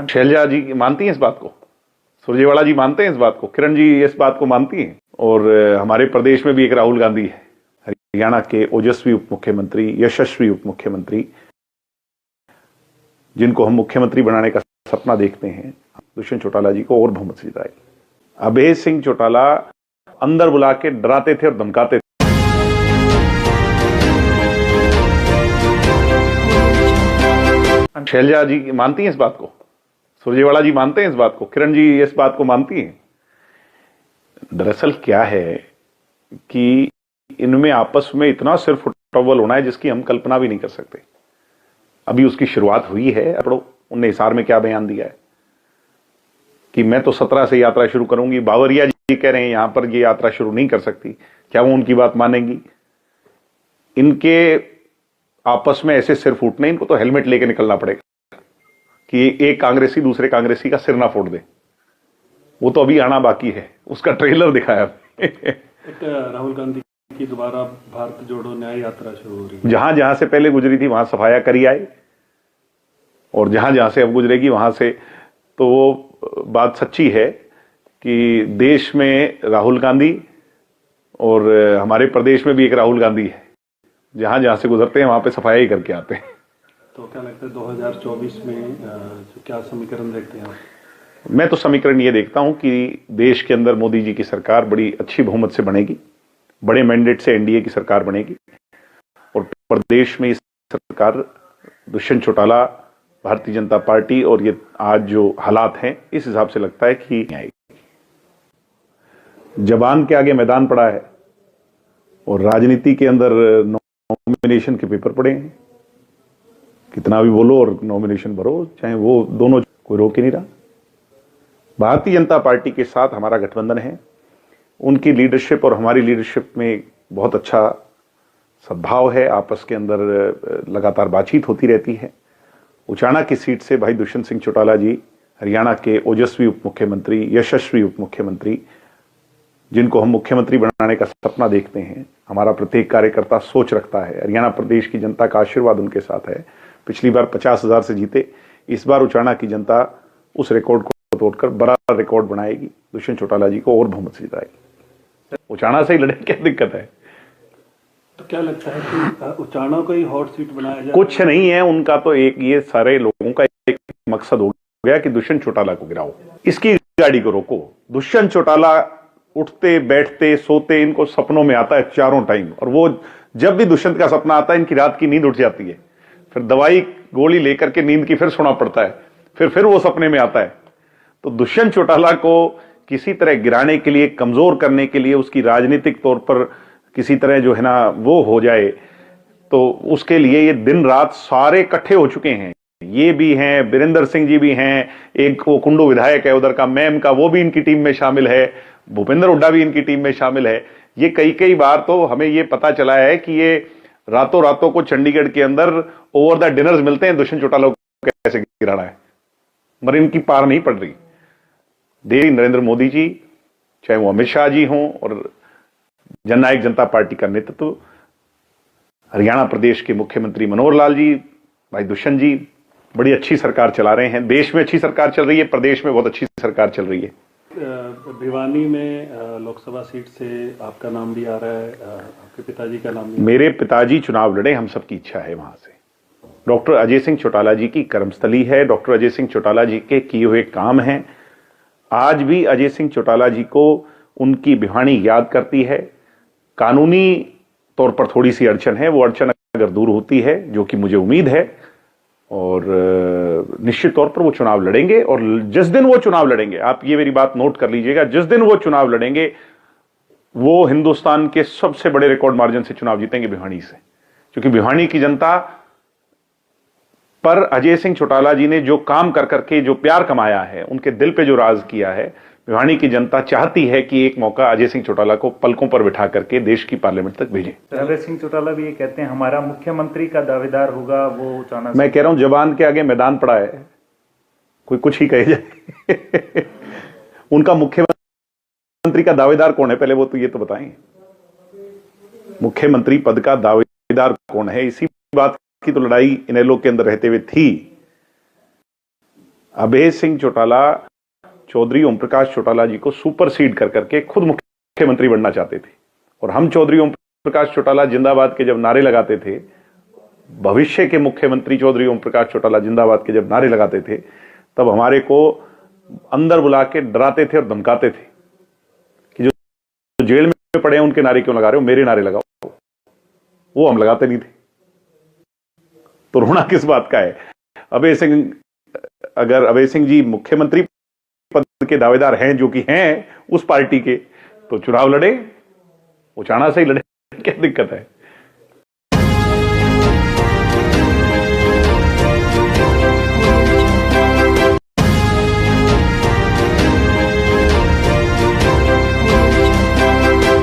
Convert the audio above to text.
शैलजा जी मानती हैं इस बात को, सुरजेवाला जी मानते हैं इस बात को, किरण जी इस बात को मानती हैं। और हमारे प्रदेश में भी एक राहुल गांधी है, हरियाणा के ओजस्वी उप मुख्यमंत्री, यशस्वी उप मुख्यमंत्री, जिनको हम मुख्यमंत्री बनाने का सपना देखते हैं। दुष्यंत चौटाला जी को और बहुमत से जिताए। अभय सिंह चौटाला अंदर बुला के डराते थे और धमकाते थे। शैलजा जी मानती हैं इस बात को, सुरजेवाला जी मानते हैं इस बात को, किरण जी इस बात को मानती हैं। दरअसल क्या है कि इनमें आपस में इतना सिर्फ टॉवल होना है जिसकी हम कल्पना भी नहीं कर सकते। अभी उसकी शुरुआत हुई है। उनने हिसार में क्या बयान दिया है कि मैं तो 17 से यात्रा शुरू करूंगी। बावरिया जी कह रहे हैं यहां पर ये यात्रा शुरू नहीं कर सकती। क्या वो उनकी बात मानेंगी? इनके आपस में ऐसे सिर फूटने, इनको तो हेलमेट लेके निकलना पड़ेगा कि एक कांग्रेसी दूसरे कांग्रेसी का सिर ना फोड़ दे। वो तो अभी आना बाकी है, उसका ट्रेलर दिखाया। राहुल गांधी की दोबारा भारत जोड़ो न्याय यात्रा शुरू हो रही है। जहां जहां से पहले गुजरी थी वहां सफाया करी आए, और जहां जहां से अब गुजरेगी वहां से। तो वो बात सच्ची है कि देश में राहुल गांधी और हमारे प्रदेश में भी एक राहुल गांधी है। जहां जहां से गुजरते हैं वहां पे सफाई करके आते हैं। तो क्या लगता है 2024 में क्या समीकरण देखते हैं आप? मैं तो समीकरण ये देखता हूं कि देश के अंदर मोदी जी की सरकार बड़ी अच्छी बहुमत से बनेगी, बड़े मैंडेट से एनडीए की सरकार बनेगी, और प्रदेश में इस सरकार दुष्यंत चौटाला, भारतीय जनता पार्टी और ये आज जो हालात हैं इस हिसाब से लगता है कि आएगी। जबान के आगे मैदान पड़ा है और राजनीति के अंदर नॉमिनेशन के पेपर पड़े हैं। कितना भी बोलो और नॉमिनेशन भरो, चाहे वो दोनों, कोई रोक ही नहीं रहा। भारतीय जनता पार्टी के साथ हमारा गठबंधन है। उनकी लीडरशिप और हमारी लीडरशिप में बहुत अच्छा सद्भाव है। आपस के अंदर लगातार बातचीत होती रहती है। उचाना की सीट से भाई दुष्यंत सिंह चौटाला जी, हरियाणा के ओजस्वी उप मुख्यमंत्री, यशस्वी उप मुख्यमंत्री, जिनको हम मुख्यमंत्री बनाने का सपना देखते हैं। हमारा प्रत्येक कार्यकर्ता सोच रखता है। हरियाणा प्रदेश की जनता का आशीर्वाद उनके साथ है। पिछली बार 50,000 से जीते। इस बार उचाना की जनता उस रिकॉर्ड को तोड़कर बड़ा रिकॉर्ड बनाएगी, दुष्यंत चौटाला जी को और बहुमत से जिताएगी। उचाना से ही लड़े, क्या दिक्कत है? तो क्या लगता है कि उचाना को ही हॉट सीट बनाया जाए? कुछ नहीं है उनका तो एक, ये सारे लोगों का एक मकसद हो गया कि दुष्यंत चौटाला को गिराओ, इसकी गाड़ी को रोको। दुष्यंत चौटाला उठते बैठते सोते इनको सपनों में आता है चारों टाइम, और वो जब भी दुष्यंत का सपना आता है इनकी रात की नींद उठ जाती है। फिर दवाई गोली लेकर के नींद की फिर सोना पड़ता है, फिर वो सपने में आता है। तो दुष्यंत चौटाला को किसी तरह गिराने के लिए, कमजोर करने के लिए, उसकी राजनीतिक तौर पर किसी तरह जो है ना वो हो जाए, तो उसके लिए ये दिन रात सारे इकट्ठे हो चुके हैं। ये भी हैं, बीरेंद्र सिंह जी भी हैं, एक वो कुंडू विधायक है उधर का मैम का, वो भी इनकी टीम में शामिल है, भूपेंद्र हुड्डा भी इनकी टीम में शामिल है। ये कई बार तो हमें ये पता चला है कि ये रातों रातों को चंडीगढ़ के अंदर ओवर द डिनर्स मिलते हैं दुष्यंत चौटाला को कैसे गिराना है, मगर इनकी पार नहीं पड़ रही। देश नरेंद्र मोदी जी, चाहे वो अमित शाह जी हों, और जननायक जनता पार्टी का नेतृत्व, हरियाणा प्रदेश के मुख्यमंत्री मनोहर लाल जी, भाई दुष्यंत जी बड़ी अच्छी सरकार चला रहे हैं। देश में अच्छी सरकार चल रही है, प्रदेश में बहुत अच्छी सरकार चल रही है। भिवानी में लोकसभा सीट से आपका नाम भी आ रहा है, आपके पिताजी का नाम भी। मेरे पिताजी चुनाव लड़े, हम सबकी इच्छा है वहां से। डॉक्टर अजय सिंह चौटाला जी की कर्मस्थली है, डॉक्टर अजय सिंह चौटाला जी के किए हुए काम हैं। आज भी अजय सिंह चौटाला जी को उनकी भिवानी याद करती है। कानूनी तौर पर थोड़ी सी अड़चन है, वो अड़चन अगर दूर होती है, जो कि मुझे उम्मीद है, और निश्चित तौर पर वो चुनाव लड़ेंगे। और जिस दिन वो चुनाव लड़ेंगे, आप ये मेरी बात नोट कर लीजिएगा, जिस दिन वो चुनाव लड़ेंगे वो हिंदुस्तान के सबसे बड़े रिकॉर्ड मार्जिन से चुनाव जीतेंगे भिवानी से। क्योंकि भिवानी की जनता पर अजय सिंह चौटाला जी ने जो काम कर करके जो प्यार कमाया है, उनके दिल पे जो राज किया है, भिवानी की जनता चाहती है कि एक मौका अजय सिंह चौटाला को पलकों पर बिठा करके देश की पार्लियामेंट तक भेजें। अजय सिंह चौटाला भी ये कहते हैं हमारा मुख्यमंत्री का दावेदार होगा वो उचाना। मैं कह रहा हूं जबान के आगे मैदान पड़ा है, कोई कुछ ही कहे जाए। उनका मुख्यमंत्री का दावेदार कौन है, पहले वो तो ये तो बताएं। मुख्यमंत्री पद का दावेदार कौन है, इसी बात की तो लड़ाई इनेलो के अंदर रहते हुए थी अभय सिंह चौटाला चौधरी ओम प्रकाश चौटाला जी को सुपरसीड कर करके खुद मुख्यमंत्री बनना चाहते थे। और हम चौधरी ओम प्रकाश चौटाला जिंदाबाद के जब नारे लगाते थे, भविष्य के मुख्यमंत्री चौधरी ओम प्रकाश चौटाला जिंदाबाद के जब नारे लगाते थे, तब हमारे को अंदर बुला के डराते थे और धमकाते थे कि जो जेल में पड़े हैं उनके नारे क्यों लगा रहे हो, मेरे नारे लगाओ। वो हम लगाते नहीं थे। तो रोना किस बात का है? अभय सिंह, अगर अभय सिंह जी मुख्यमंत्री पद के दावेदार हैं, जो कि हैं उस पार्टी के, तो चुनाव लड़े, वो चाणा से ही लड़े, क्या दिक्कत है?